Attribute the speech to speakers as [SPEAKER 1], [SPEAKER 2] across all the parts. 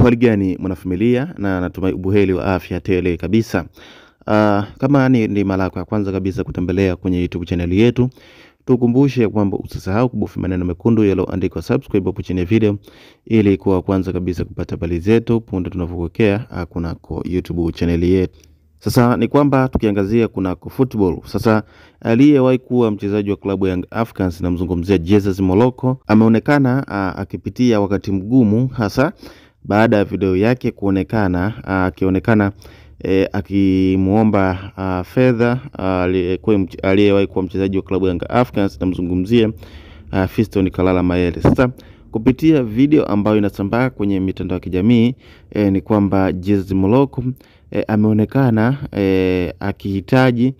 [SPEAKER 1] Uhali gani mwanafamilia, na natumai ubuheri wa afya tele kabisa. Kama ni mara yako ya kwanza kabisa kutembelea kwenye YouTube channel yetu, tukumbushe kwamba usisahau kubofya maneno mekundu yaliyoandikwa subscribe hapo chini ya video, ili kuwa kwanza kabisa kupata habari zetu punde tunapowekea kunako YouTube channel yetu. Sasa ni kwamba tukiangazia kunako football. Sasa aliyewahi kuwa mchezaji wa klabu ya Young Africans, na mzungumzia Jesus Moloko, ameonekana akipitia wakati mgumu, hasa baada ya video yake kuonekana akionekana akimuomba fedha aliyewahi kuwa mchezaji wa klabu ya Young Africans, na mzungumzia Fiston Kalala Mayele. Sasa kupitia video ambayo inasambaa kwenye mitandao ya kijamii, ni kwamba Jesus Moloko ameonekana akihitaji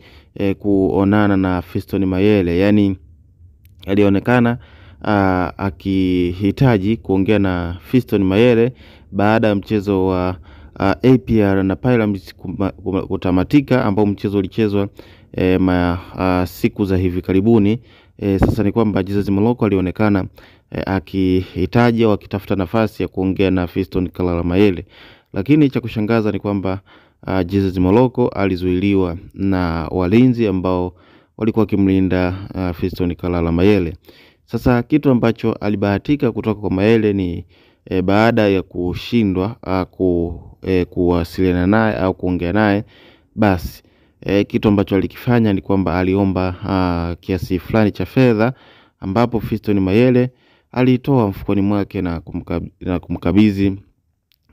[SPEAKER 1] kuonana na Fiston Mayele. Yani alionekana akihitaji kuongea na Fiston Mayele baada ya mchezo wa APR na Pyramids kutamatika, ambao mchezo ulichezwa siku za hivi karibuni. Sasa ni kwamba Jesus Moloko alionekana akihitaji au akitafuta nafasi ya kuongea na Fiston Kalala Mayele, lakini cha kushangaza ni kwamba Jesus Moloko alizuiliwa na walinzi ambao walikuwa kimlinda Fiston Kalala Mayele. Sasa kitu ambacho alibahatika kutoka kwa Mayele ni baada ya kushindwa kuwasiliana naye au kuongea naye, basi kitu ambacho alikifanya ni kwamba aliomba kiasi fulani cha fedha, ambapo Fiston Mayele alitoa mfukoni mwake na kumkabidhi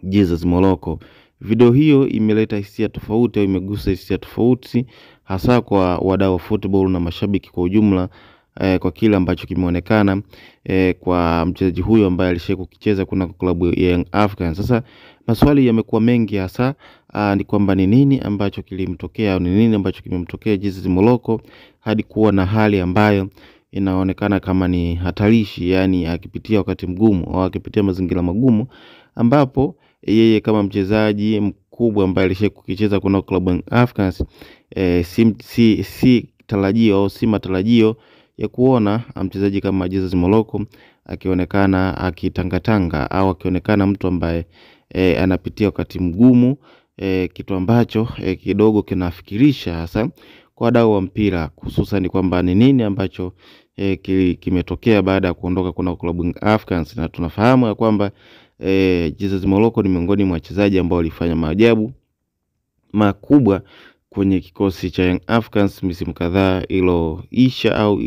[SPEAKER 1] Jesus Moloko. Video hiyo imeleta hisia tofauti au imegusa hisia tofauti, hasa kwa wadau wa football na mashabiki kwa ujumla, kwa kile ambacho kimeonekana kwa mchezaji huyo ambaye alishawahi kucheza kuna klabu ya Young Africans. Sasa maswali yamekuwa mengi, hasa ni kwamba ni nini ambacho kilimtokea au ni nini ambacho kimemtokea Jesus Moloko hadi kuwa na hali ambayo inaonekana kama ni hatarishi, yani akipitia wakati mgumu au akipitia mazingira magumu, ambapo yeye kama mchezaji mkubwa ambaye alishawahi kucheza kuna klabu ya Africans, si tarajio au si matarajio ya kuona mchezaji kama Jesus Moloko akionekana akitangatanga au akionekana mtu ambaye anapitia wakati mgumu, kitu ambacho kidogo kinafikirisha hasa kwa wadau wa mpira, hususan kwamba ni nini ambacho kimetokea baada ya kuondoka kuna klabu ya Africans. Na tunafahamu ya kwamba Jesus Moloko ni miongoni mwa wachezaji ambao walifanya maajabu makubwa kwenye kikosi cha Young Africans misimu kadhaa iliyoisha au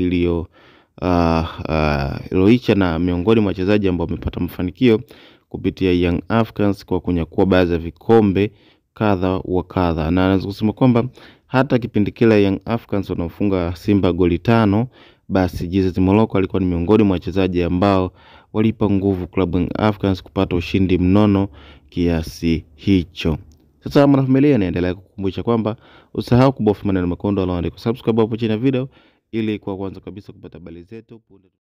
[SPEAKER 1] iliyoisha, na miongoni mwa wachezaji ambao wamepata mafanikio kupitia Young Africans kwa kunyakua baadhi ya vikombe kadha wa kadha. Na naweza kusema kwamba hata kipindi kile Young Africans wanafunga Simba goli 5, basi Jesus Moloko alikuwa ni miongoni mwa wachezaji ambao walipa nguvu klabu ya Africans kupata ushindi mnono kiasi hicho. Sasa mwanafamilia, naendelea kukumbusha kwamba usahau kubofya maneno mekundu yaliyoandikwa subscribe hapo chini ya video, ili kwa kwanza kabisa kupata habari zetu.